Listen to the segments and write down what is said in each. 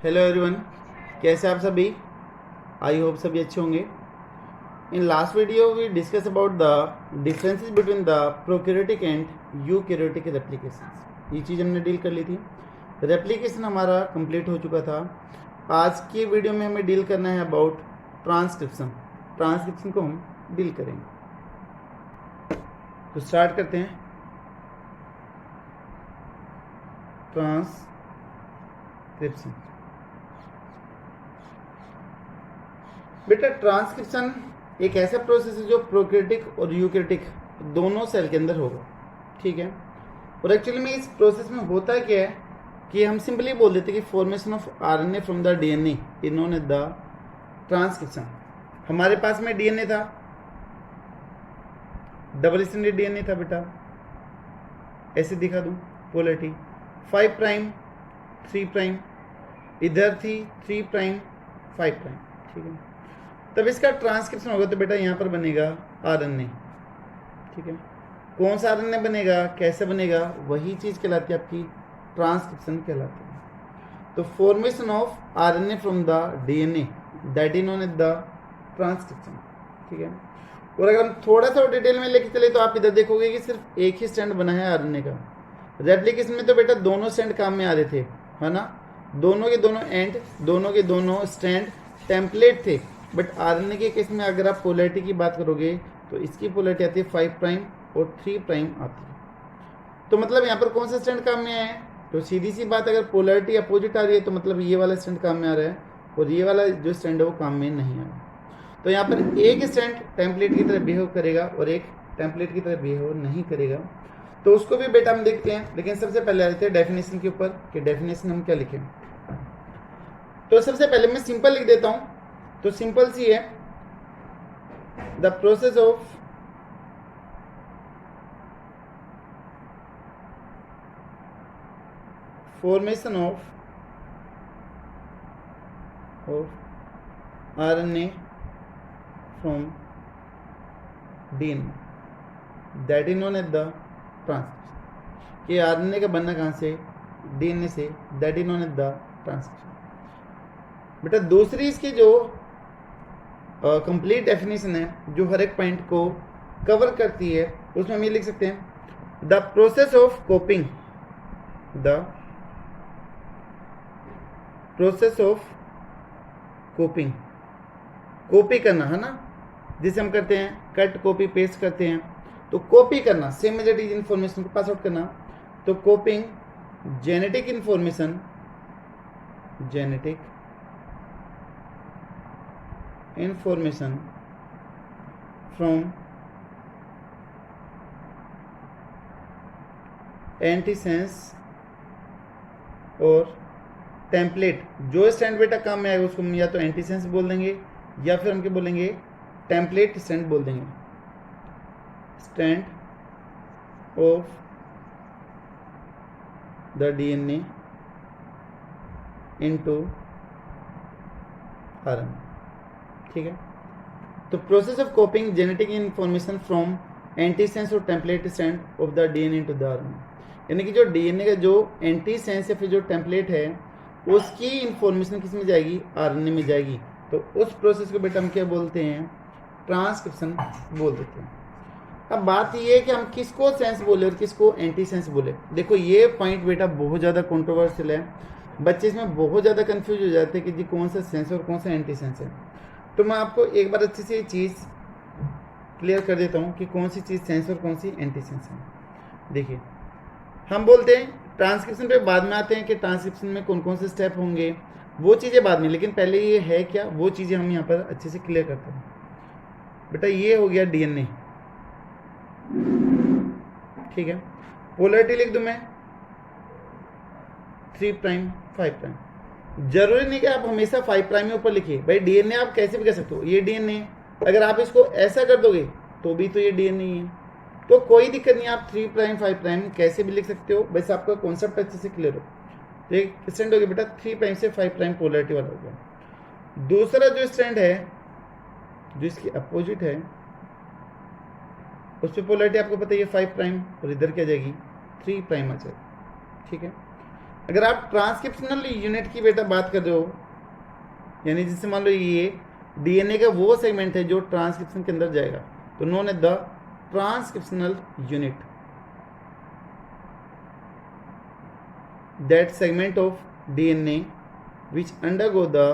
Hello everyone, कैसे आप सभी। आई होप सभी अच्छे होंगे। In last video we discuss about the differences between the prokaryotic and eukaryotic replications. ये चीज़ हमने डील कर ली थी। रेप्लिकेशन हमारा कंप्लीट हो चुका था। आज की वीडियो में हमें डील करना है अबाउट ट्रांसक्रिप्शन। ट्रांसक्रिप्शन को हम डील करेंगे। तो स्टार्ट करते हैं। ट्रांसक्रिप्शन। बेटा ट्रांसक्रिप्शन एक ऐसा प्रोसेस है जो प्रोकैरियोटिक और यूकैरियोटिक दोनों सेल के अंदर होगा, ठीक है। और एक्चुअली में इस प्रोसेस में होता क्या है कि हम सिंपली बोल देते हैं कि formation of RNA from the DNA is known as the transcription. हमारे पास में डीएनए था, डबल स्ट्रैंडेड डीएनए था बेटा। ऐसे दिखा दूं पोलैरिटी 5 प्राइम 3 प्राइम, इधर थी 3 प्राइम 5 प्राइम, ठीक है। तब इसका ट्रांसक्रिप्शन होगा तो बेटा यहाँ पर बनेगा आरएनए, ठीक है। कौन सा आरएनए बनेगा, कैसे बनेगा, वही चीज़ कहलाती है आपकी ट्रांसक्रिप्शन कहलाती है। तो formation of RNA from the DNA that is known as the transcription, ठीक है। और अगर हम थोड़ा सा डिटेल में लेके चले तो आप इधर देखोगे कि सिर्फ एक ही स्टैंड बना है आरएनए का। रेप्लिकेशन में तो बेटा दोनों स्टैंड काम में आ रहे थे, है ना। दोनों के दोनों एंड, दोनों के दोनों स्टैंड टेम्पलेट थे। बट आरएनए के केस में अगर आप पोलैरिटी की बात करोगे तो इसकी पोलैरिटी आती है 5 प्राइम और 3 प्राइम आती है। तो मतलब यहाँ पर कौन सा स्टैंड काम में आया है, तो सीधी सी बात, अगर पोलैरिटी अपोजिट आ रही है तो मतलब ये वाला स्टैंड काम में आ रहा है और ये वाला जो स्टैंड है वो काम में नहीं आ रहा है। तो यहाँ पर एक स्टैंड टेम्पलेट की तरह बिहेव करेगा और एक टेम्पलेट की तरह बिहेव नहीं करेगा। तो उसको भी बेटा हम देखते हैं, लेकिन सबसे पहले आते हैं डेफिनेशन के ऊपर कि डेफिनेशन हम क्या लिखें। तो सबसे पहले मैं सिंपल लिख देता हूं। तो सिंपल सी है, the process of formation of RNA from DNA that is known as the transcription. कि आरएनए का बनना कहाँ से, डीएनए से, that is known as the transcription. बेटा दूसरी इसकी जो कंप्लीट डेफिनेशन है, जो हर एक पॉइंट को कवर करती है, उसमें हम ये लिख सकते हैं the process of कॉपिंग, the process of कॉपिंग, copy करना, है ना, जिसे हम करते हैं कट कॉपी पेस्ट करते हैं। तो कॉपी करना, same as it is information को पास आउट करना। तो copying genetic information, genetic information from antisense और टेम्पलेट। जो स्टैंड बेटा काम में आएगा उसको हम या तो एंटीसेंस बोल देंगे या फिर हम क्या बोलेंगे, टेम्पलेट स्टैंड बोल देंगे। Stand of the DNA into RNA, ठीक है। तो process of copying genetic information from antisense और template stand of the DNA into the RNA, यानी कि जो डीएनए का जो एंटीसेंस या फिर जो टेम्पलेट है उसकी इंफॉर्मेशन किस में जाएगी, आरएनए में जाएगी। तो उस प्रोसेस को बेटा हम क्या बोलते हैं, ट्रांसक्रिप्शन बोल देते हैं। अब बात ये है कि हम किसको सेंस बोले और किसको एंटी सेंस बोले। देखो ये पॉइंट बेटा बहुत ज़्यादा कंट्रोवर्शियल है, बच्चे इसमें बहुत ज़्यादा कंफ्यूज हो जाते हैं कि जी कौन सा सेंस और कौन सा एंटी सेंस है। तो मैं आपको एक बार अच्छे से ये चीज़ क्लियर कर देता हूँ कि कौन सी चीज़ सेंस और कौन सी एंटी सेंस है। देखिए हम बोलते हैं ट्रांसक्रिप्शन पे बाद में आते हैं कि ट्रांसक्रिप्शन में कौन कौन से स्टेप होंगे, वो चीज़ें बाद में, लेकिन पहले ये है क्या, वो चीज़ें हम यहाँ पर अच्छे से क्लियर करते हैं। बेटा ये हो गया डीएनए, ठीक है। पोलैरिटी लिख दूं मैं 3 प्राइम 5 प्राइम। जरूरी नहीं कि आप हमेशा 5 प्राइम में ऊपर लिखिए भाई। डीएनए आप कैसे भी कर सकते हो, ये डीएनए अगर आप इसको ऐसा कर दोगे तो भी तो ये डीएनए ही है, तो कोई दिक्कत नहीं, आप 3 प्राइम 5 प्राइम कैसे भी लिख सकते हो, बस आपका कॉन्सेप्ट अच्छे से क्लियर हो। तो एक स्टैंड हो गया बेटा 3 प्राइम से 5 प्राइम पोलैरिटी वाला हो गया। दूसरा जो स्टैंड है जो इसकी अपोजिट है उस पर पोलैरिटी आपको पता है 5 प्राइम और इधर क्या जाएगी 3 प्राइम आ जाएगी, ठीक है। अगर आप ट्रांसक्रिप्शनल यूनिट की बेटा बात कर रहे हो, यानी जिससे मान लो ये डीएनए का वो सेगमेंट है जो ट्रांसक्रिप्शन के अंदर जाएगा, तो known as the transcriptional unit, that segment of DNA which undergo the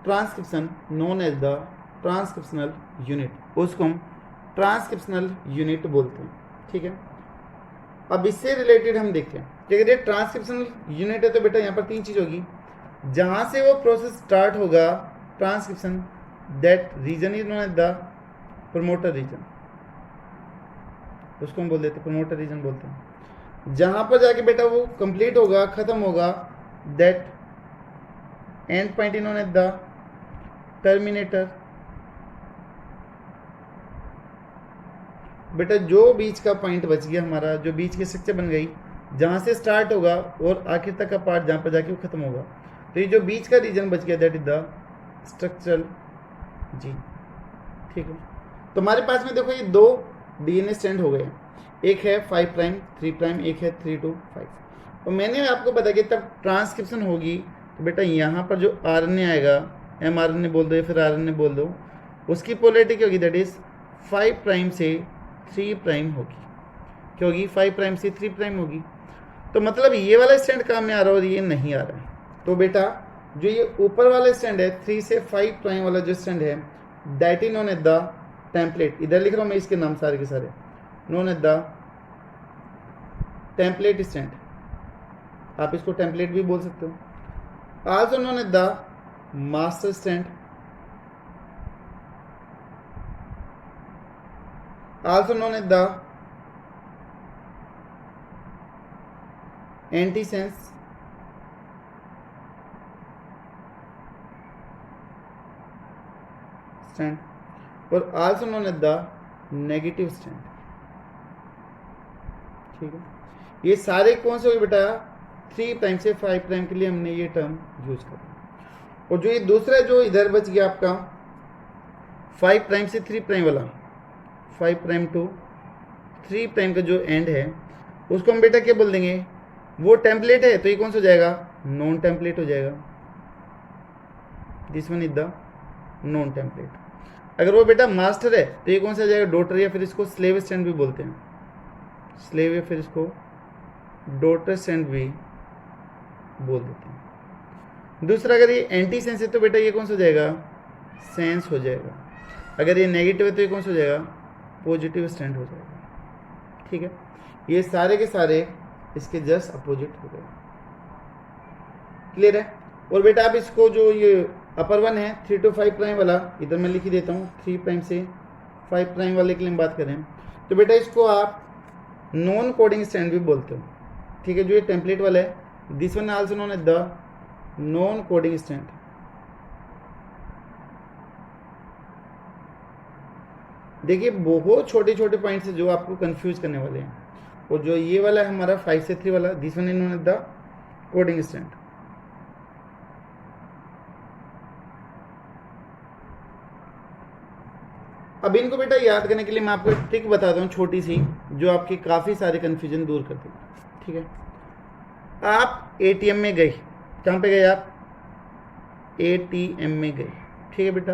transcription known as the transcriptional unit, उसको हम ट्रांसक्रिप्शनल यूनिट बोलते हैं। ठीक है, अब इससे रिलेटेड हम देखते हैं कि अगर ये ट्रांसक्रिप्शनल यूनिट है तो बेटा यहाँ पर तीन चीज होगी। जहां से वो प्रोसेस स्टार्ट होगा transcription, that region is known as the promoter region, उसको हम बोल देते हैं प्रमोटर रीजन बोलते हैं। जहां पर जाके बेटा वो कंप्लीट होगा, खत्म होगा, that end point is known as the terminator. बेटा जो बीच का पॉइंट बच गया हमारा, जो बीच की स्ट्रक्चर बन गई, जहां से स्टार्ट होगा और आखिर तक का पार्ट जहां पर जाके वो खत्म होगा, तो ये जो बीच का रीजन बच गया that is the structural gene. ठीक है, तो हमारे पास में देखो ये दो डीएनए स्ट्रैंड हो गए, एक है 5 प्राइम 3 प्राइम, एक है 3 to 5। और मैंने आपको बताया कि तब ट्रांसक्रिप्शन होगी तो बेटा यहाँ पर जो आरएनए आएगा, mRNA बोल दो या फिर आरएनए बोल दो, उसकी पोलैरिटी क्या होगी, दैट इज 5 प्राइम से 3 प्राइम होगी। क्या होगी, 5 प्राइम से 3 प्राइम होगी। तो मतलब ये वाला स्टैंड काम में आ रहा है और ये नहीं आ रहा है। तो बेटा जो ये ऊपर वाला स्टैंड है 3 से 5 प्राइम वाला जो स्टैंड है, that is known as the template. इधर लिख रहा हूँ मैं इसके नाम सारे के सारे, known as the template stand, आप इसको टेम्पलेट भी बोल सकते हो। Also known as the master stand, also known as the antisense stand, और also known as the negative stand. ठीक है, ये सारे कौन से हुए बेटा, 3 प्राइम से 5 प्राइम के लिए हमने ये टर्म यूज करा। और जो ये दूसरा जो इधर बच गया आपका 5 प्राइम से 3 प्राइम वाला, 5 प्राइम टू 3 प्राइम का जो एंड है, उसको हम बेटा क्या बोल देंगे, वो टेम्पलेट है तो ये कौन सा हो जाएगा, नॉन टेम्पलेट हो जाएगा। This one is the non template. अगर वो बेटा मास्टर है तो ये कौन सा हो जाएगा, डॉटर, या फिर इसको स्लेव स्टैंड भी बोलते हैं, स्लेव या फिर इसको डॉटर स्टैंड भी बोल देते हैं। दूसरा अगर ये एंटी सेंस है तो बेटा ये कौन सा हो जाएगा, सेंस हो जाएगा। अगर ये नेगेटिव है तो ये कौन सा हो जाएगा, पॉजिटिव स्टैंड हो जाएगा। ठीक है, ये सारे के सारे इसके जस्ट अपोजिट हो गए। क्लियर है। और बेटा आप इसको जो ये अपर वन है 3 to 5 प्राइम वाला, इधर मैं लिख ही देता हूँ, 3 प्राइम से 5 प्राइम वाले के लिए हम बात करें तो बेटा इसको आप नॉन कोडिंग स्टैंड भी बोलते हो। ठीक है, जो ये टेम्पलेट वाला है, this one also known as the non coding stand. देखिए बहुत छोटे छोटे पॉइंट्स है जो आपको कंफ्यूज करने वाले हैं। और जो ये वाला है हमारा 5 से 3 वाला, this one is known as the coding stand. अब इनको बेटा याद करने के लिए मैं आपको एक ट्रिक बताता हूँ छोटी सी, जो आपकी काफ़ी सारे कन्फ्यूजन दूर कर देगी। ठीक है, आप एटीएम में गए, कहाँ पे गए आप, एटीएम में गए। ठीक है बेटा,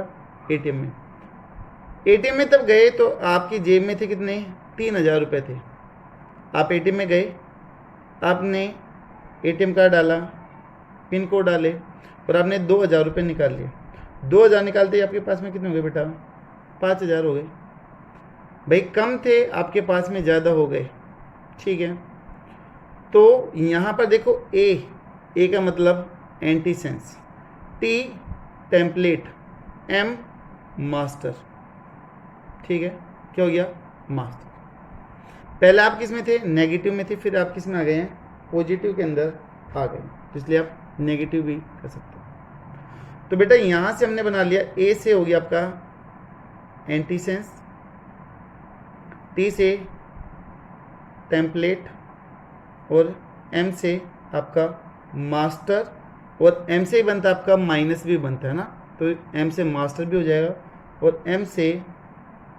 एटीएम में तब गए तो आपकी जेब में थे कितने, 3000 रुपये थे। आप एटीएम में गए, आपने एटीएम कार्ड डाला, पिन कोड डाले और आपने 2000 रुपये निकाल लिए। 2000 निकालते ही आपके पास में कितने हो गए बेटा, 5000 हो गए। भाई कम थे, आपके पास में ज़्यादा हो गए। ठीक है, तो यहाँ पर देखो ए का मतलब anti sense, T template, M master. ठीक है, क्या हो गया, मास्टर। पहले आप किस में थे, नेगेटिव में थे, फिर आप किस में आ गए हैं, पॉजिटिव के अंदर आ गए, इसलिए आप नेगेटिव भी कर सकते हो। तो बेटा यहाँ से हमने बना लिया, ए से हो गया आपका एंटी सेंस, टी से टेम्पलेट और एम से आपका मास्टर, और एम से ही बनता है आपका माइनस भी बनता है ना, तो एम से मास्टर भी हो जाएगा और एम से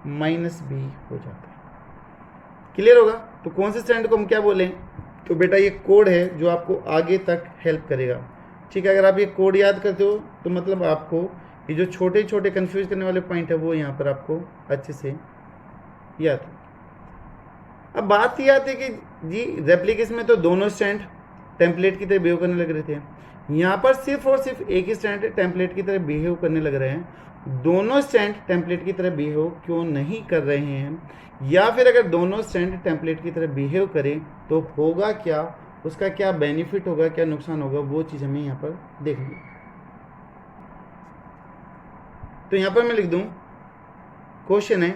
माइनस भी हो जाता है। क्लियर होगा। तो कौन से स्टैंड को हम क्या बोलें, तो बेटा ये कोड है जो आपको आगे तक हेल्प करेगा, ठीक है। अगर आप ये कोड याद करते हो तो मतलब आपको ये जो छोटे छोटे कंफ्यूज करने वाले पॉइंट है वो यहाँ पर आपको अच्छे से याद है। अब बात ये आती है कि जी रेप्लिकेशन में तो दोनों स्टैंड टेम्पलेट की तरह बिहेव करने लग रहे थे, यहाँ पर सिर्फ और सिर्फ एक ही स्टैंड टेम्पलेट की तरह बिहेव करने लग रहे हैं। दोनों स्टैंड टेम्पलेट की तरह बिहेव क्यों नहीं कर रहे हैं, या फिर अगर दोनों स्टैंड टेम्पलेट की तरह बिहेव करें तो होगा क्या, उसका क्या बेनिफिट होगा, क्या नुकसान होगा, वो चीज़ हमें यहाँ पर देखनी। तो यहाँ पर मैं लिख दूँ, क्वेश्चन है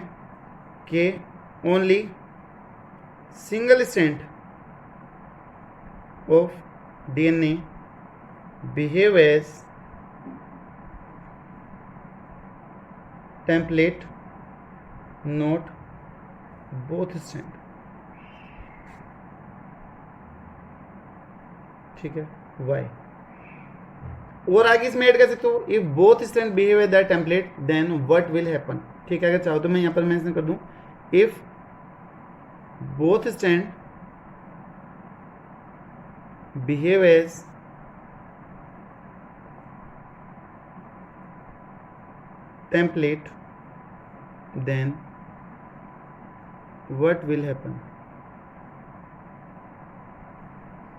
कि only single strand of DNA behave as template, not both strand, ठीक है। Why? और आगे इसमें ऐड कर सकते हो, if both strand behave as that template then what will happen, ठीक है। अगर चाहो तो मैं यहाँ पर मेंशन कर दूं, if both strand behave as template then what will happen,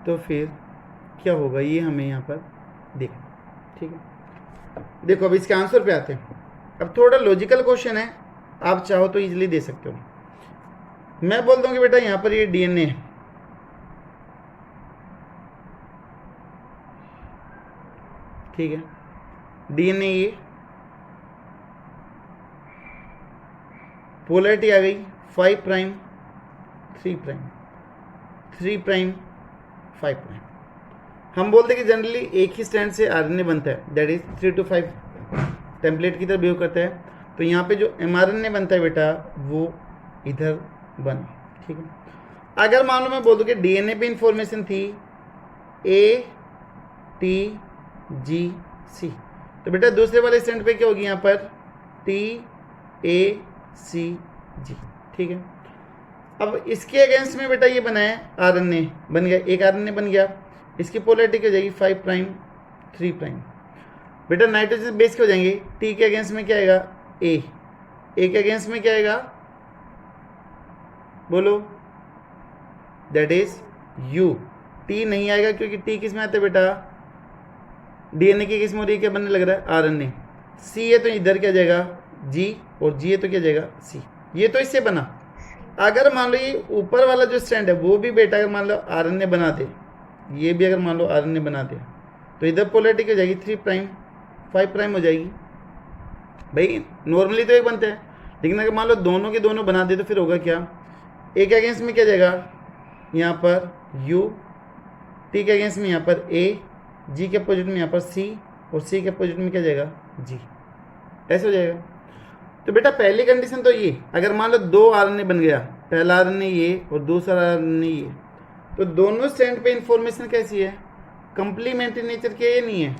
तो फिर क्या होगा ये हमें यहाँ पर देखना, ठीक है। देखो अब इसके आंसर पे आते हैं। अब थोड़ा लॉजिकल क्वेश्चन है, आप चाहो तो इजीली दे सकते हो। मैं बोल दूंगी बेटा यहाँ पर ये डीएनए है, ठीक है। डीएनए ये पोलैरिटी आ गई 5 प्राइम 3 प्राइम 3 प्राइम 5 प्राइम। हम बोलते हैं कि जनरली एक ही स्ट्रैंड से आरएनए बनता है, दैट इज 3 to 5 टेम्पलेट की तरह बिहेव करता है। तो यहाँ पे जो एमआरएनए बनता है बेटा वो इधर बना, ठीक है। अगर मान लो मैं बोल दूँ कि डीएनए पे इंफॉर्मेशन थी ATGC, तो बेटा दूसरे वाले स्टैंड पे क्या होगी यहाँ पर TACG, ठीक है। अब इसके अगेंस्ट में बेटा ये बना है आरएनए बन गया, एक आरएनए बन गया, इसकी पोलैरिटी क्या हो जाएगी 5 प्राइम 3 प्राइम। बेटा नाइट्रोजन बेस क्या हो जाएंगे, T के अगेंस्ट में क्या आएगा A के अगेंस्ट में क्या आएगा बोलो, दैट इज U। T नहीं आएगा क्योंकि T किस में आता है बेटा, डीएनए की किस में हो रही है, क्या बनने लग रहा है आरएनए। C है तो इधर क्या जाएगा G, और G है तो क्या जाएगा C। ये तो इससे बना। अगर मान लो ये ऊपर वाला जो स्ट्रैंड है वो भी बेटा अगर मान लो आरएनए बना दे, ये भी अगर मान लो आरएनए बना दे, तो इधर पोलैरिटी क्या हो जाएगी 3 प्राइम 5 प्राइम हो जाएगी। भाई नॉर्मली तो एक बनते हैं, लेकिन अगर मान लो दोनों के दोनों बना दे तो फिर होगा क्या, ए के अगेंस्ट में क्या जाएगा यहाँ पर U, T के अगेंस्ट में यहाँ पर A, G के अपोजिट में यहाँ पर C, और C के अपोजिट में क्या जाएगा G, ऐसे हो जाएगा। तो बेटा पहली कंडीशन तो ये, अगर मान लो 2 आरएनए बन गया, पहला आरएनए ये और दूसरा आरएनए ये, तो दोनों स्ट्रैंड पे इंफॉर्मेशन कैसी है, कंप्लीमेंट्री नेचर के, ये नहीं है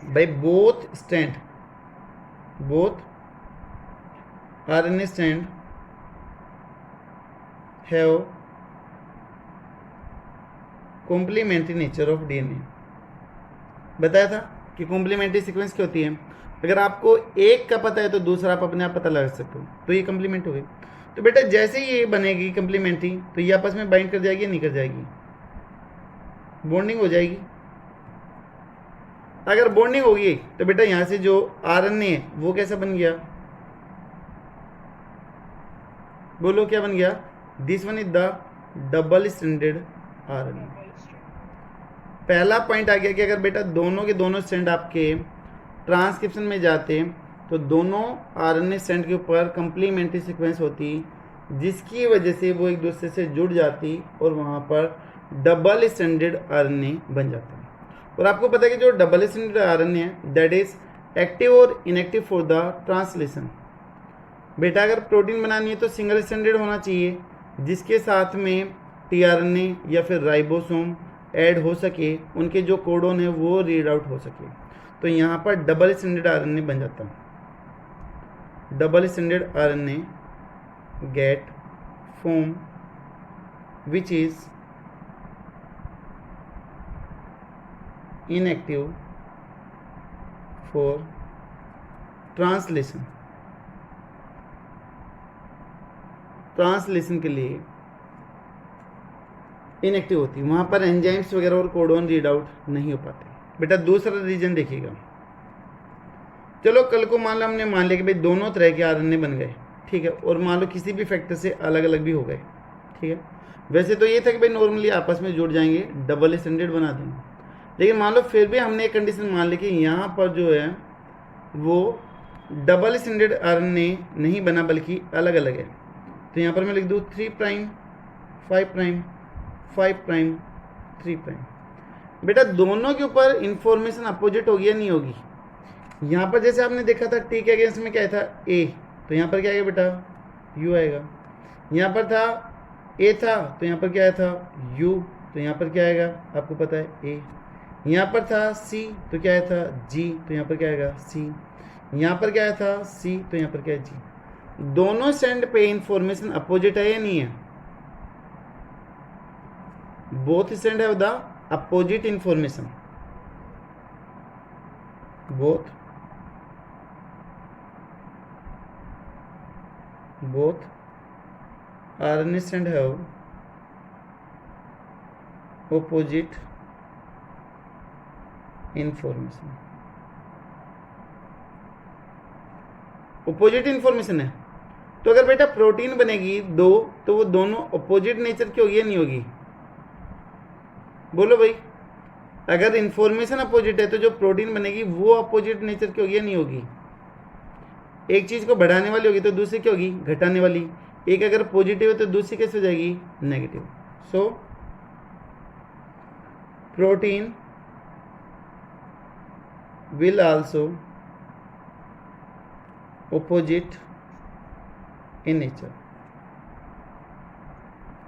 भाई। Both strand, both RNA strand have complementary nature of DNA. बताया था कि कॉम्प्लीमेंट्री सीक्वेंस क्या होती है, अगर आपको एक का पता है तो दूसरा आप अपने आप पता लगा सकते हो, तो ये कंप्लीमेंट हो गई। तो बेटा जैसे ही ये बनेगी कंप्लीमेंट्री तो ये आपस में बाइंड कर जाएगी या नहीं कर जाएगी, बॉन्डिंग हो जाएगी। अगर बॉन्डिंग होगी तो बेटा यहाँ से जो आरएनए है वो कैसा बन गया, बोलो क्या बन गया, this one is the double stranded RNA. पहला पॉइंट आ गया कि अगर बेटा दोनों के दोनों स्ट्रैंड आपके ट्रांसक्रिप्शन में जाते तो दोनों आरएनए स्ट्रैंड के ऊपर कंप्लीमेंट्री सीक्वेंस होती, जिसकी वजह से वो एक दूसरे से जुड़ जाती और वहाँ पर डबल स्ट्रैंडेड आरएनए बन जाता है। और आपको पता है कि जो डबल स्ट्रैंडेड आरएनए है दैट इज एक्टिव और इनएक्टिव फॉर द ट्रांसलेशन। बेटा अगर प्रोटीन बनानी है तो सिंगल स्ट्रैंडेड होना चाहिए, जिसके साथ में टीआरएनए या फिर राइबोसोम ऐड हो सके, उनके जो कोडोन है वो रीड आउट हो सके। तो यहाँ पर डबल स्ट्रैंडेड आरएनए बन जाता है, double stranded RNA get form which is inactive for translation. Translation के लिए इनएक्टिव होती है, वहाँ पर एंजाइम्स वगैरह और कोडोन रीड आउट नहीं हो पाते। बेटा दूसरा रीजन देखिएगा, चलो कल को मान लो हमने मान लिया कि भाई दोनों तरह के आरएनए बन गए, ठीक है, और मान लो किसी भी फैक्टर से अलग अलग भी हो गए, ठीक है। वैसे तो ये था कि भाई नॉर्मली आपस में जुड़ जाएंगे, डबल स्टैंडर्ड बना देंगे, लेकिन मान लो फिर भी हमने एक कंडीशन मान ली कि यहाँ पर जो है वो डबल स्टैंडर्ड आरएनए नहीं बना बल्कि अलग अलग है। तो यहाँ पर मैं लिख दूँ 3 प्राइम 5 प्राइम 5 प्राइम 3 प्राइम। बेटा दोनों के ऊपर इंफॉर्मेशन अपोजिट होगी या नहीं होगी? यहाँ पर जैसे आपने देखा था टी के अगेंस्ट में क्या था ए, तो यहाँ पर क्या आएगा बेटा यू आएगा। यहाँ पर था ए था तो यहाँ पर क्या आया था यू, तो यहाँ पर क्या आएगा आपको पता है ए। यहाँ पर था सी तो क्या आया था जी, तो यहाँ पर क्या आएगा सी। यहाँ पर क्या आया था सी तो यहाँ पर क्या है जी। दोनों स्टैंड पे इंफॉर्मेशन अपोजिट है या नहीं है? बोथ स्टैंड है the opposite information, both RNA stand है opposite इंफॉर्मेशन। opposite इंफॉर्मेशन है तो अगर बेटा प्रोटीन बनेगी दो तो वो दोनों opposite नेचर की होगी या नहीं होगी? बोलो भाई, अगर इंफॉर्मेशन अपोजिट है तो जो प्रोटीन बनेगी वो अपोजिट नेचर की होगी या नहीं होगी? एक चीज को बढ़ाने वाली होगी तो दूसरी क्या होगी घटाने वाली। एक अगर पॉजिटिव है तो दूसरी कैसे हो जाएगी negative. So protein will also opposite in nature.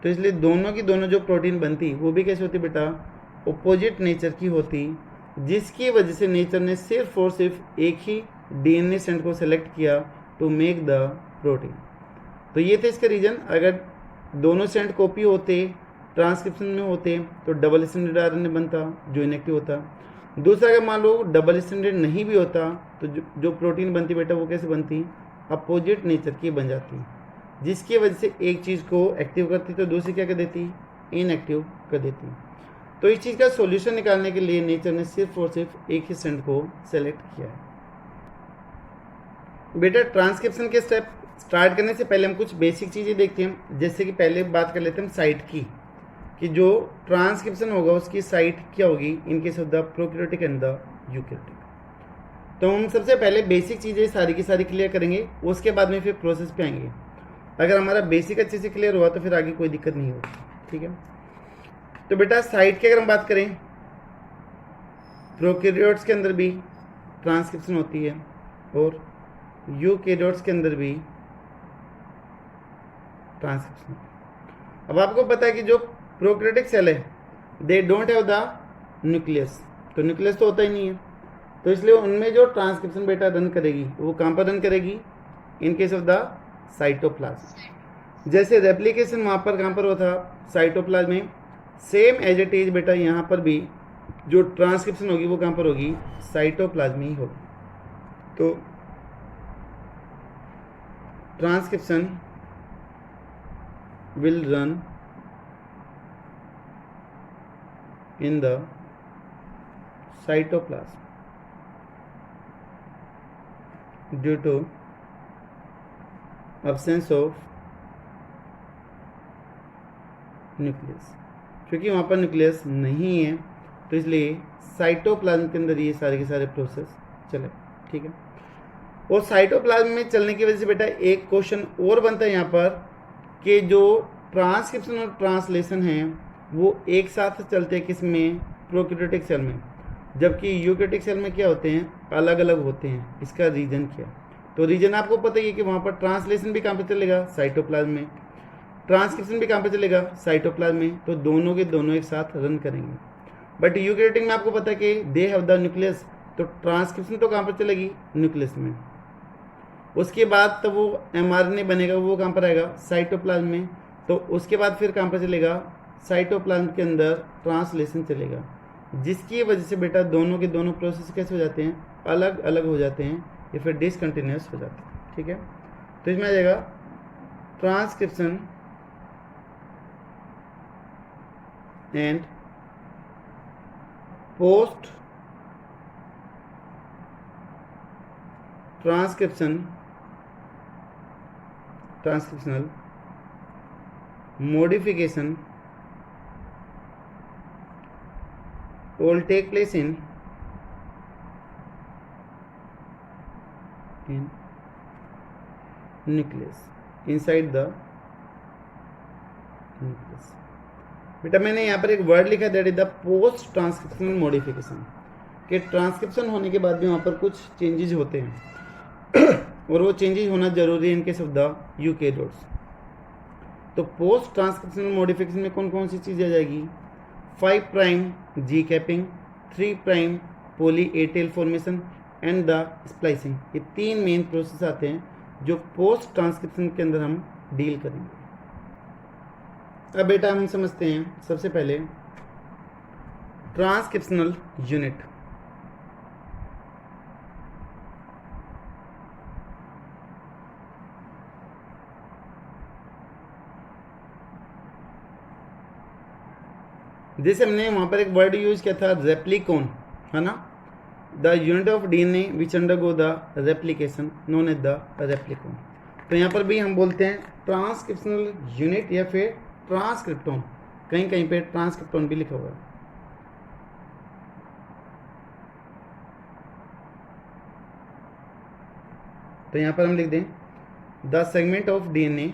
तो इसलिए दोनों की दोनों जो प्रोटीन बनती वो भी कैसे होती बेटा opposite नेचर की होती, जिसकी वजह से नेचर ने सिर्फ और सिर्फ एक ही डीएनए स्ट्रैंड को सेलेक्ट किया टू मेक द प्रोटीन। तो ये थे इसके रीजन। अगर दोनों स्ट्रैंड कॉपी होते ट्रांसक्रिप्शन में होते तो डबल स्टैंडर्ड आरएनए बनता जो इनएक्टिव होता। दूसरा अगर मान लो डबल स्टैंडर्ड नहीं भी होता तो जो प्रोटीन बनती बेटा वो कैसे बनती अपोजिट नेचर की बन जाती, जिसकी वजह से एक चीज़ को एक्टिव करती तो दूसरी क्या कर देती इनएक्टिव कर देती। तो इस चीज़ का सॉल्यूशन निकालने के लिए नेचर ने सिर्फ और सिर्फ एक ही स्ट्रैंड को सेलेक्ट किया है। बेटा ट्रांसक्रिप्शन के स्टेप स्टार्ट करने से पहले हम कुछ बेसिक चीज़ें देखते हैं। जैसे कि पहले बात कर लेते हैं हम साइट की, कि जो ट्रांसक्रिप्शन होगा उसकी साइट क्या होगी इन case of the prokaryotic and the eukaryotic. तो हम सबसे पहले बेसिक चीज़ें सारी की सारी क्लियर करेंगे, उसके बाद में फिर प्रोसेस पे आएंगे। अगर हमारा बेसिक अच्छे से क्लियर हुआ तो फिर आगे कोई दिक्कत नहीं होगी, ठीक है। तो बेटा साइट की अगर हम बात करें प्रोकैरियोट्स के अंदर भी ट्रांसक्रिप्शन होती है और यूकैरियोट्स के अंदर भी ट्रांसक्रिप्शन। अब आपको पता है कि जो प्रोकैरियोटिक सेल है they don't have the nucleus, तो न्यूक्लियस तो होता ही नहीं है, तो इसलिए उनमें जो ट्रांसक्रिप्शन बेटा रन करेगी वो कहाँ पर रन करेगी इन केस ऑफ द साइटोप्लाज्म। जैसे रेप्लिकेशन वहाँ पर कहाँ पर हुआ था साइटोप्लाज्म में, सेम एज इट इज बेटा यहाँ पर भी जो ट्रांसक्रिप्शन होगी वो कहाँ पर होगी साइटोप्लाज्म ही होगी। तो transcription will run in the cytoplasm due to absence of nucleus. क्योंकि वहाँ पर न्यूक्लियस नहीं है तो इसलिए साइटोप्लाज्म के अंदर ये सारे के सारे प्रोसेस चले, ठीक है। और साइटोप्लाज्म में चलने की वजह से बेटा एक क्वेश्चन और बनता है यहाँ पर कि जो ट्रांसक्रिप्शन और ट्रांसलेशन है वो एक साथ चलते हैं किसमें प्रोकैरियोटिक सेल में, जबकि यूकैरियोटिक सेल में क्या होते हैं अलग अलग होते हैं। इसका रीजन क्या? तो रीजन आपको पता ही है कि वहाँ पर ट्रांसलेशन भी कहाँ पर चलेगा साइटोप्लाज्म में, ट्रांसक्रिप्शन भी कहाँ पर चलेगा साइटोप्लाज्म में, तो दोनों के दोनों एक साथ रन करेंगे। बट यूकैरियोटिक में आपको पता है कि दे हैव द न्यूक्लियस, तो ट्रांसक्रिप्शन तो कहाँ पर चलेगी न्यूक्लियस में, उसके बाद तो वो mRNA बनेगा, वो कहाँ पर आएगा, साइटोप्लाज्म में। तो उसके बाद फिर कहाँ पर चलेगा, साइटोप्लाज्म के अंदर ट्रांसलेशन चलेगा, जिसकी वजह से बेटा दोनों के दोनों प्रोसेस कैसे हो जाते हैं, अलग अलग हो जाते हैं या फिर डिसकंटिन्यूस हो जाते हैं। ठीक है, तो इसमें आ जाएगा transcription and post transcriptional modification will take place in nucleus, inside the nucleus। बेटा मैंने यहाँ पर एक वर्ड लिखा, that is the post transcriptional modification, कि ट्रांसक्रिप्शन होने के बाद भी वहाँ पर कुछ चेंजेस होते हैं और वो चेंजेस होना जरूरी है in case of the eukaryotes. तो पोस्ट ट्रांसक्रिप्शनल मॉडिफिकेशन में कौन कौन सी चीज़ आ जाएगी, 5 prime G capping, 3 prime poly A tail formation and the splicing. ये 3 मेन प्रोसेस आते हैं जो पोस्ट ट्रांसक्रिप्शन के अंदर हम डील करेंगे। अब बेटा हम समझते हैं सबसे पहले ट्रांसक्रिप्शनल यूनिट। जैसे हमने वहाँ पर एक वर्ड यूज किया था रेप्लिकोन, है ना, the unit of DNA which undergo the replication known as the replicon. तो यहाँ पर भी हम बोलते हैं ट्रांसक्रिप्शनल यूनिट या फिर ट्रांसक्रिप्टोन, कहीं कहीं पे ट्रांसक्रिप्टोन भी लिखा हुआ है। तो यहाँ पर हम लिख दें the segment of DNA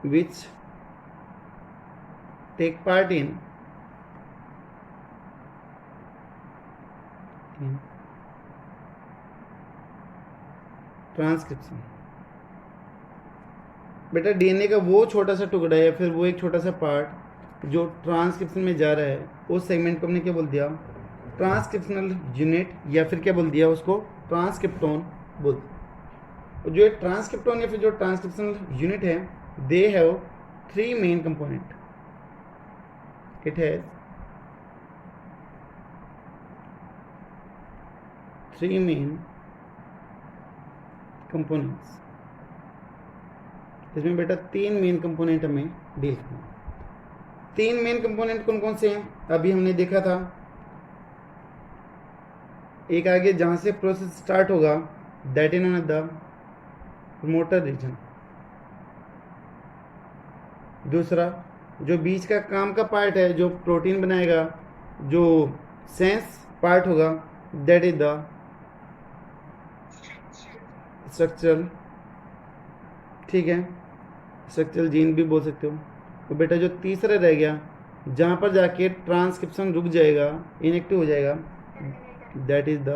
which take part in transcription. बेटा डीएनए का वो छोटा सा टुकड़ा या फिर वो एक छोटा सा पार्ट जो ट्रांसक्रिप्शन में जा रहा है, उस सेगमेंट को हमने क्या बोल दिया, ट्रांसक्रिप्शनल यूनिट, या फिर क्या बोल दिया उसको, ट्रांसक्रिप्टोन बोल। जो ट्रांसक्रिप्टोन या फिर जो ट्रांसक्रिप्शनल यूनिट है, they have 3 main component. It has 3 main components. इसमें बेटा 3 मेन कंपोनेंट हमें डील करना है। 3 मेन कंपोनेंट कौन कौन से हैं, अभी हमने देखा था। एक आगे जहां से प्रोसेस स्टार्ट होगा, that is known as the promoter region. दूसरा जो बीच का काम का पार्ट है, जो प्रोटीन बनाएगा, जो सेंस पार्ट होगा, दैट इज द स्ट्रक्चरल, ठीक है, स्ट्रक्चरल जीन भी बोल सकते हो। तो बेटा जो तीसरा रह गया, जहां पर जाके ट्रांसक्रिप्शन रुक जाएगा, इनएक्टिव हो जाएगा, दैट इज द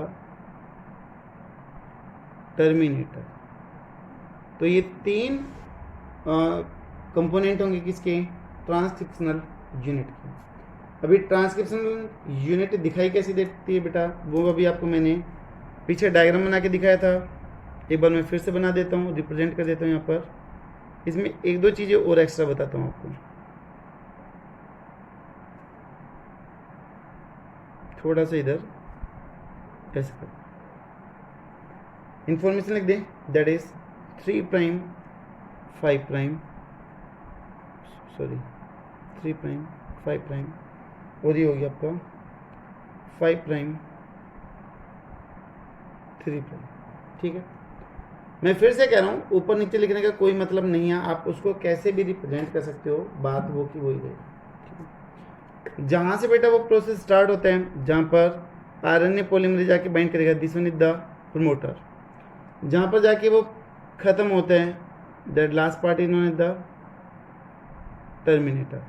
टर्मिनेटर। तो ये 3 कंपोनेंट होंगे किसके, ट्रांसक्रिप्शनल यूनिट के। अभी ट्रांसक्रिप्शनल यूनिट दिखाई कैसी देती है बेटा, वो अभी आपको मैंने पीछे डायग्राम बना के दिखाया था। एक बार मैं फिर से बना देता हूँ, रिप्रेजेंट कर देता हूँ यहाँ पर। इसमें 1-2 चीज़ें और एक्स्ट्रा बताता हूँ आपको, थोड़ा सा इधर ऐसे कर इंफॉर्मेशन लिख दें, that is 3 prime 5 prime, sorry 3 prime 5 prime, और ये हो गया आपका 5 प्राइम 3 प्राइम। ठीक है, मैं फिर से कह रहा हूँ, ऊपर नीचे लिखने का कोई मतलब नहीं है, आप उसको कैसे भी रिप्रेजेंट कर सकते हो, बात वो की वही रहेगी। जहाँ से बेटा वो प्रोसेस स्टार्ट होता है, जहाँ पर आरएनए पॉलीमरेज जाके बाइंड करेगा, this one is the promoter. जहाँ पर जाके वो खत्म होता है, that last part is known as the terminator.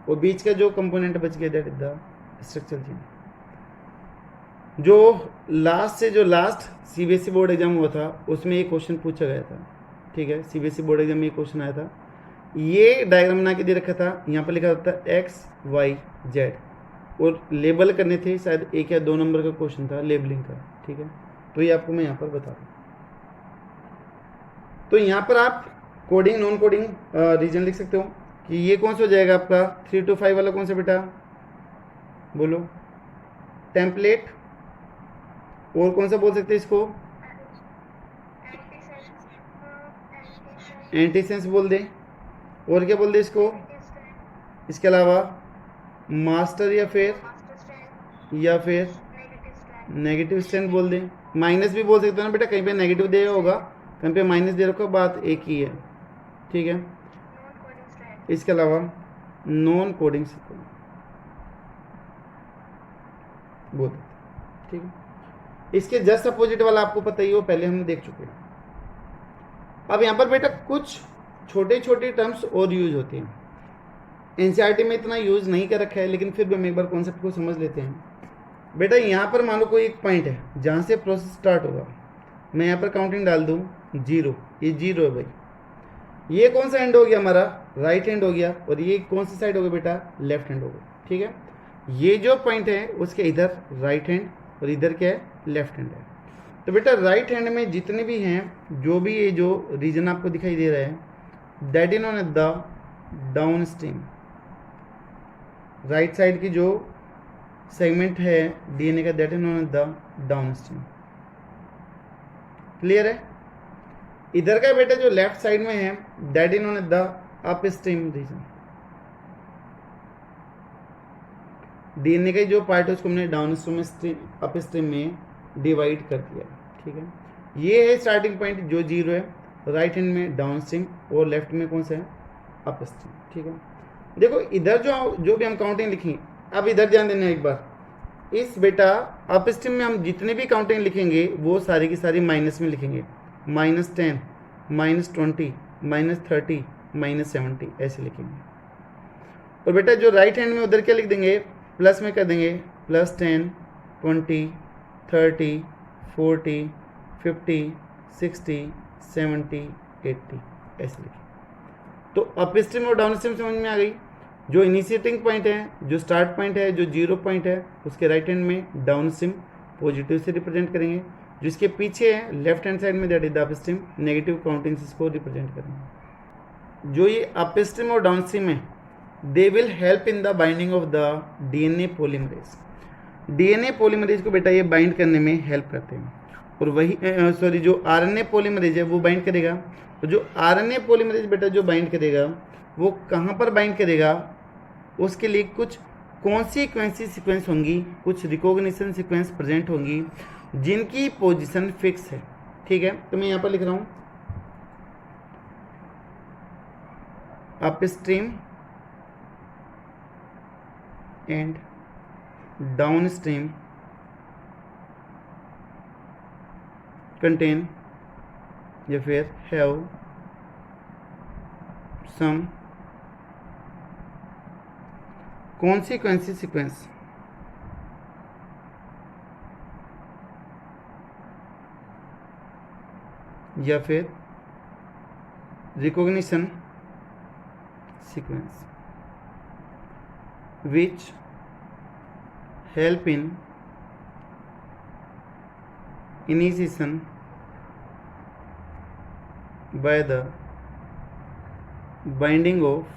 वो बीच का जो कंपोनेंट बच गया, that is the structural gene. जो लास्ट सीबीएसई बोर्ड एग्जाम हुआ था, उसमें एक क्वेश्चन पूछा गया था। ठीक है, सीबीएसई बोर्ड एग्जाम में एक क्वेश्चन आया था ये डायग्राम बना के दे रखा था, यहाँ पर लिखा होता है एक्स वाई जेड, और लेबल करने थे, शायद 1 या 2 नंबर का क्वेश्चन था लेबलिंग का, ठीक है। तो ये आपको मैं यहाँ पर बता दूँ। तो यहाँ पर आप कोडिंग नॉन कोडिंग रीजन लिख सकते हो कि ये कौन सा हो जाएगा आपका 3 to 5 वाला, कौन सा बेटा बोलो, टेम्पलेट, और कौन सा बोल सकते हैं इसको, एंटीसेंस बोल दे, और क्या बोल दे इसको, इसके अलावा मास्टर या फिर नेगेटिव स्ट्रेंथ बोल दे। माइनस भी बोल सकते हो ना बेटा, कहीं पे नेगेटिव दे होगा, कहीं पे माइनस दे रखा, बात एक ही है, ठीक है। इसके अलावा नॉन कोडिंग बोल देते, ठीक है। इसके जस्ट अपोजिट वाला आपको पता ही हो, पहले हमने देख चुके हैं। अब यहाँ पर बेटा कुछ छोटे छोटे टर्म्स और यूज होते हैं, एनसीईआरटी में इतना यूज नहीं कर रखा है, लेकिन फिर भी हम एक बार कॉन्सेप्ट को समझ लेते हैं। बेटा यहाँ पर मान लो कोई एक पॉइंट है जहाँ से प्रोसेस स्टार्ट होगा, मैं यहाँ पर काउंटिंग डाल दूँ 0, ये 0 है भाई, ये कौन सा एंड हो गया हमारा, राइट हैंड हो गया, और ये कौन सी साइड हो गया बेटा, लेफ्ट हैंड हो गया, ठीक है। ये जो पॉइंट है उसके इधर राइट हैंड और इधर क्या है, लेफ्ट हैंड है। तो बेटा राइट हैंड में जितने भी हैं, जो भी ये जो रीजन आपको दिखाई दे रहा है, that is known as the downstream. Right side की जो सेगमेंट है डीएनए का, that is known as the downstream. Clear है। इधर का बेटा जो लेफ्ट साइड में है, that is known as the upstream region. DNA का जो पार्ट है उसको हमने डाउन स्ट्रीम अप स्ट्रीम में डिवाइड कर दिया, ठीक है। ये है स्टार्टिंग पॉइंट जो 0 है, राइट हैंड में डाउन स्ट्रीम और लेफ्ट में कौन सा है, अप स्ट्रीम, ठीक है। देखो इधर जो भी हम काउंटिंग लिखेंगे, अब इधर ध्यान देना एक बार, इस बेटा अप स्ट्रीम में हम जितने भी काउंटिंग लिखेंगे वो सारी की सारी माइनस में लिखेंगे, -10, -20, -30, -70 ऐसे लिखेंगे। और बेटा जो राइट हैंड में उधर क्या लिख देंगे, प्लस में कर देंगे, +10, 20, 30, 40, 50, 60, 70, 80 ऐसे लिखें। तो अप स्ट्रीम और डाउन स्ट्रीम समझ में आ गई। जो इनिशिएटिंग पॉइंट है, जो स्टार्ट पॉइंट है, जो 0 पॉइंट है, उसके राइट हैंड में डाउन स्ट्रीम पॉजिटिव से रिप्रेजेंट करेंगे, जिसके पीछे है लेफ्ट हैंड साइड में that is the up stream, negative counting इसको रिप्रेजेंट करेंगे। जो ये अप स्ट्रीम और डाउन स्ट्रीम है, they will help in the binding of the DNA polymerase. DNA polymerase को बेटा ये बाइंड करने में हेल्प करते हैं, और वही सॉरी जो आरएनए पॉलीमरेज है वो बाइंड करेगा। तो जो आरएनए पॉलीमरेज बेटा जो बाइंड करेगा वो कहाँ पर बाइंड करेगा, उसके लिए कुछ कॉन्सिक्वेंसी सीक्वेंस होंगी, कुछ रिकॉग्निशन सीक्वेंस प्रेजेंट होंगी, जिनकी पोजीशन फिक्स है, ठीक है। तो मैं यहाँ पर लिख रहा हूँ अपस्ट्रीम एंड डाउनस्ट्रीम कंटेन या फिर हैव सम कॉन्सिक्वेंसी सीक्वेंस। या फिर recognition sequence which help in initiation by the binding of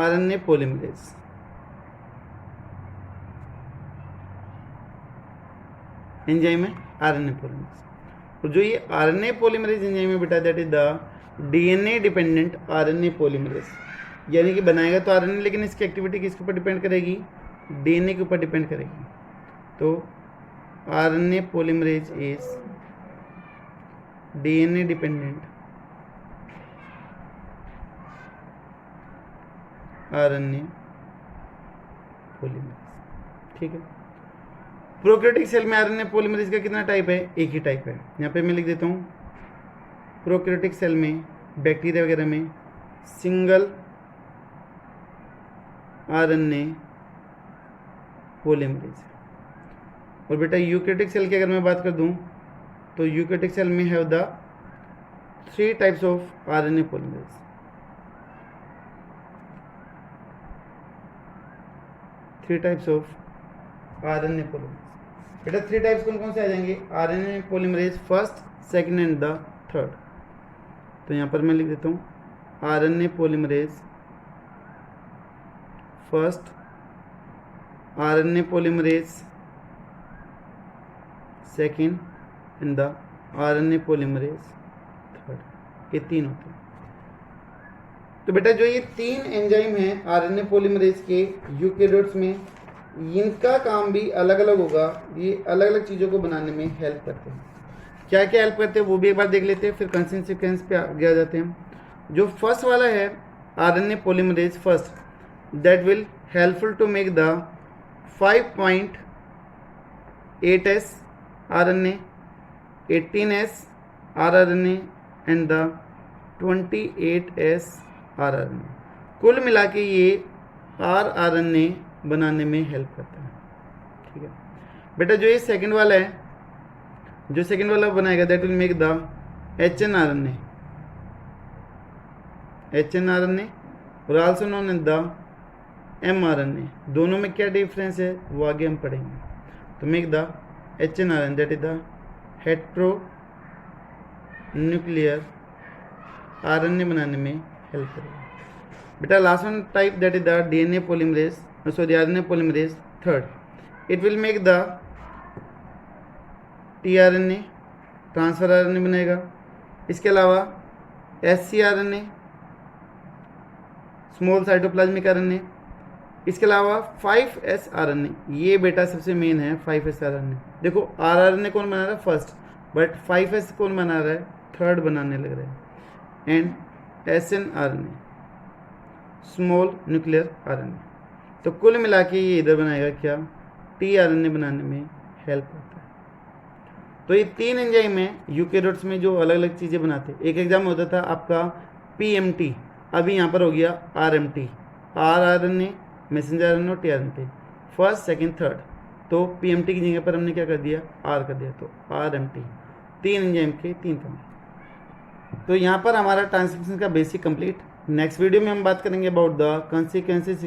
RNA polymerase। Enzyme है आरएनए पॉलीमरेज, और जो ये आरएनए पॉलीमरेज एंजाइम है बेटा that is the DNA dependent RNA polymerase, यानी कि बनाएगा तो आरएनए, लेकिन इसकी एक्टिविटी किसके ऊपर डिपेंड करेगी, डीएनए के ऊपर डिपेंड करेगी। तो RNA polymerase is DNA dependent RNA polymerase, ठीक है। प्रोकैरियोटिक सेल में आरएनए पॉलीमरेज का कितना टाइप है, एक ही टाइप है। यहाँ पे मैं लिख देता हूँ प्रोकैरियोटिक सेल में, बैक्टीरिया वगैरह में सिंगल आरएनए पॉलीमरेज। और बेटा यूकैरियोटिक सेल की अगर मैं बात कर दूँ तो यूकैरियोटिक सेल में है the 3 types of RNA polymerase. 3 types of RNA polymerase. बेटा 3 टाइप्स कौन कौन से आ जाएंगे? RNA polymerase first, second and the third. तो यहाँ पर मैं लिख देता हूँ RNA polymerase first, RNA polymerase second and the RNA polymerase third. ये 3 होते हैं. तो बेटा जो ये 3 एंजाइम हैं RNA polymerase के यूकेरियोट्स में, इनका काम भी अलग अलग होगा. ये अलग अलग चीज़ों को बनाने में हेल्प करते हैं. क्या क्या हेल्प करते हैं वो भी एक बार देख लेते हैं, फिर कंसेंट सीक्वेंस पे आगे आ जाते हैं. जो फर्स्ट वाला है RNA polymerase first, that will helpful to make the 5.8s RNA, 18s rRNA and the 28s rRNA. कुल मिला के ये rRNA बनाने में हेल्प करता है. ठीक है बेटा. जो ये सेकंड वाला है, जो सेकंड वाला बनाएगा that will make the HNRNA, HNRNA और also known as the mRNA. दोनों में क्या डिफरेंस है वो आगे हम पढ़ेंगे. तो make the HNRNA that is the hetero nuclear RNA बनाने में हेल्प करेगा. बेटा last one type that is the DNA polymerase, sorry RNA polymerase third. It will make the tRNA, transfer RNA बनेगा. इसके अलावा scRNA, स्मॉल साइटोप्लाज्मिक RNA. इसके अलावा 5s RNA, ये बेटा सबसे मेन है 5s RNA. देखो rRNA कौन बना रहा है? फर्स्ट. बट 5s कौन बना रहा है? थर्ड बनाने लग रहा है. And SNRNA, small nuclear RNA. तो कुल मिला के ये इधर बनाएगा क्या? tRNA बनाने में हेल्प करता है. तो ये 3 एंजाइम हैं यूकेरियोट्स में जो अलग अलग चीज़ें बनाते हैं. एक एग्जाम होता था आपका PMT, अभी यहाँ पर हो गया RMT, rRNA, मैसेंजर RNA और tRNA, फर्स्ट सेकंड थर्ड. तो PMT की जगह पर हमने क्या कर दिया? R कर दिया. तो RMT. 3 एंजाइम के 3 फॉर्म. तो यहाँ पर हमारा ट्रांसक्रिप्शन का बेसिक कंप्लीट. नेक्स्ट वीडियो में हम बात करेंगे अबाउट द कॉन्सिक्वेंसेस